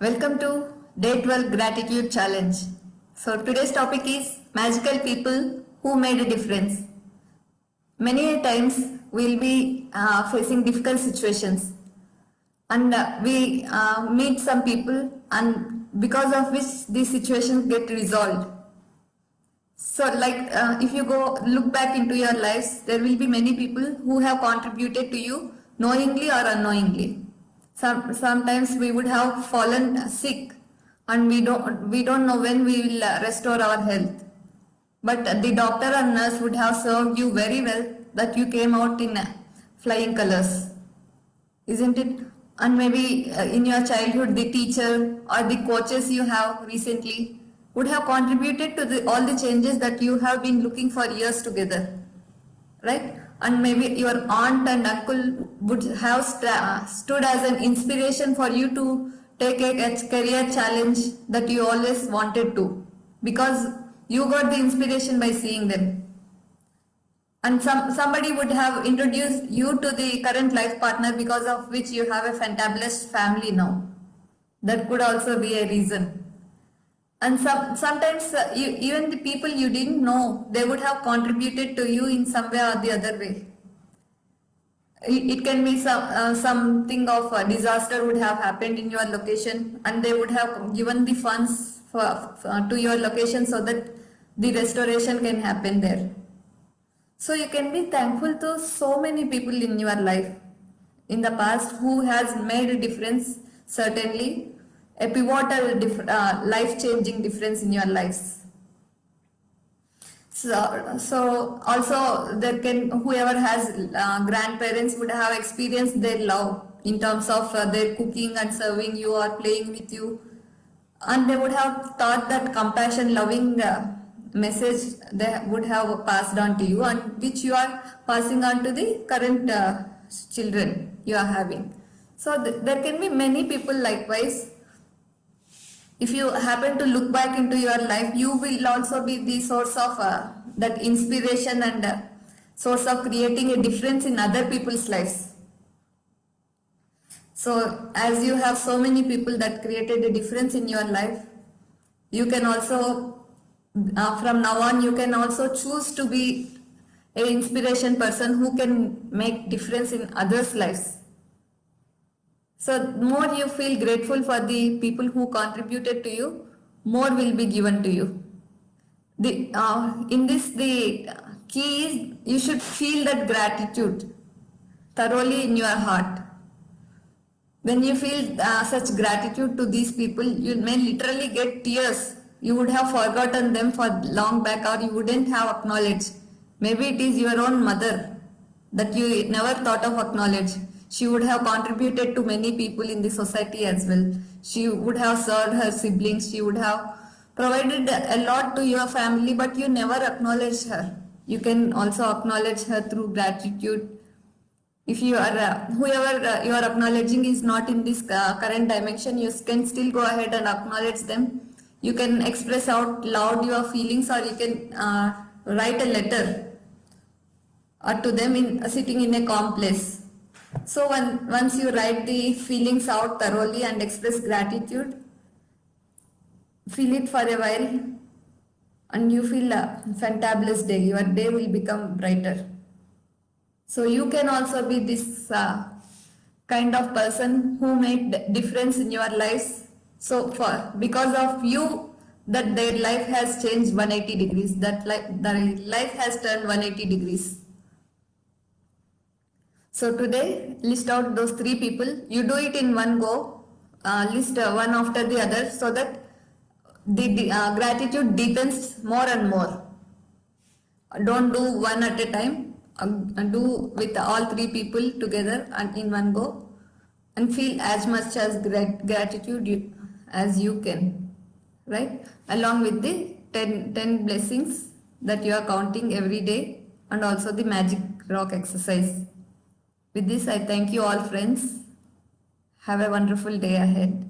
Welcome to Day 12 Gratitude Challenge. So today's topic is magical people who made a difference. Many times we'll be facing difficult situations and we meet some people and because of which these situations get resolved. So if you go look back into your lives, there will be many people who have contributed to you knowingly or unknowingly. Sometimes we would have fallen sick and we don't know when we will restore our health. But the doctor and nurse would have served you very well that you came out in flying colors, isn't it? And maybe in your childhood, the teacher or the coaches you have recently would have contributed to all the changes that you have been looking for years together, right? And maybe your aunt and uncle would have stood as an inspiration for you to take a career challenge that you always wanted to, because you got the inspiration by seeing them. And somebody would have introduced you to the current life partner because of which you have a fantabulous family now. That could also be a reason. And sometimes even the people you didn't know, they would have contributed to you in some way or the other way. It can be something of a disaster would have happened in your location and they would have given the funds to your location so that the restoration can happen there. So you can be thankful to so many people in your life in the past who has made a difference, certainly a pivotal life-changing difference in your lives. So also whoever has grandparents would have experienced their love in terms of their cooking and serving you or playing with you, and they would have taught that compassion, loving message they would have passed on to you, and which you are passing on to the current children you are having. So there can be many people likewise. If you happen to look back into your life, you will also be the source of that inspiration and source of creating a difference in other people's lives. So as you have so many people that created a difference in your life, you can also from now on you can also choose to be an inspiration person who can make difference in others' lives. So more you feel grateful for the people who contributed to you, more will be given to you. The key is you should feel that gratitude thoroughly in your heart. When you feel such gratitude to these people, you may literally get tears. You would have forgotten them for long back, or you wouldn't have acknowledged. Maybe it is your own mother that you never thought of acknowledge. She would have contributed to many people in the society as well. She would have served her siblings. She would have provided a lot to your family, but you never acknowledged her. You can also acknowledge her through gratitude. If you are whoever you are acknowledging is not in this current dimension, you can still go ahead and acknowledge them. You can express out loud your feelings, or you can write a letter to them sitting in a calm place. So once you write the feelings out thoroughly and express gratitude, feel it for a while and you feel a fantabulous day. Your day will become brighter. So you can also be this kind of person who made difference in your lives. So because of you, that their life has changed 180 degrees. Their life has turned 180 degrees. So today, list out those 3 people. You do it in one go. List one after the other so that the gratitude deepens more and more. Don't do one at a time. Do with all 3 people together and in one go, and feel as much as gratitude as you can, right? Along with the 10 blessings that you are counting every day, and also the magic rock exercise. With this, I thank you all, friends. Have a wonderful day ahead.